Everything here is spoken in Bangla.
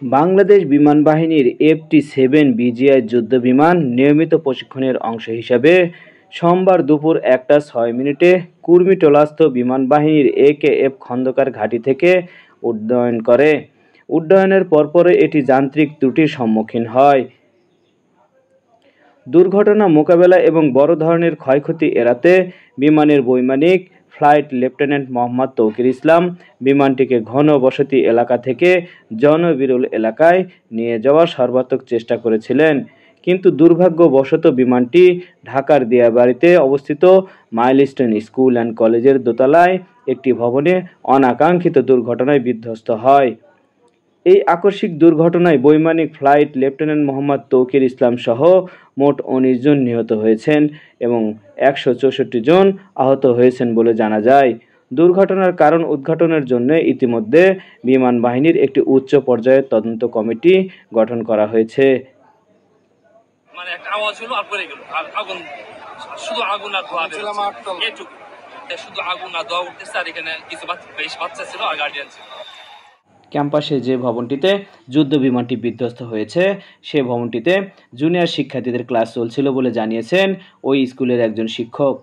বাংলাদেশ বিমান বাহিনীর FT-7 বিজিআই যুদ্ধবিমান নিয়মিত প্রশিক্ষণের অংশ হিসাবে সোমবার দুপুর 1টা 6 মিনিটে কুর্মিটোলাস্থ বিমান বাহিনীর AKF খন্দকার ঘাঁটি থেকে উড্ডয়ন করে। উড্ডয়নের পরপরই এটি যান্ত্রিক ত্রুটির সম্মুখীন হয়। দুর্ঘটনা মোকাবেলা এবং বড় ধরনের ক্ষয়ক্ষতি এড়াতে বিমানের বৈমানিক ফ্লাইট লেফটেন্যান্ট মোহাম্মদ তৌকির ইসলাম বিমানটিকে ঘন বসতি এলাকা থেকে জনবিরল এলাকায় নিয়ে যাওয়ার সর্বাত্মক চেষ্টা করেছিলেন, কিন্তু দুর্ভাগ্যবশত বিমানটি ঢাকার দিয়াবাড়িতে অবস্থিত মাইলস্টোন স্কুল অ্যান্ড কলেজের দোতলায় একটি ভবনে অনাকাঙ্ক্ষিত দুর্ঘটনায় বিধ্বস্ত হয়। এই আকস্মিক দুর্ঘটনায় বৈমানিক ফ্লাইট লেফটেন্যান্ট মোহাম্মদ তৌকির ইসলাম সহ মোট ১৯ জন নিহত হয়েছেন এবং ১৬৪ জন আহত হয়েছেন বলে জানা যায়। দুর্ঘটনার কারণ উদ্ঘাটনের জন্য ইতিমধ্যে বিমান বাহিনীর একটি উচ্চ পর্যায়ের তদন্ত কমিটি গঠন করা হয়েছে। মানে একটা আওয়াজ হলো আর পড়ে গেল, আর আগুন, শুধু আগুন আর ধোঁয়া এটুকু, শুধু আগুন আর ধোঁয়া উঠতেছে। আর এখানে কিছু বাচ্চা ছিল আর গার্ডিয়ান ছিল। ক্যাম্পাসে যে ভবনটিতে যুদ্ধ বিমানটি বিধ্বস্ত হয়েছে সে ভবনটিতে জুনিয়র শিক্ষার্থীদের ক্লাস চলছিল বলে জানিয়েছেন ওই স্কুলের একজন শিক্ষক।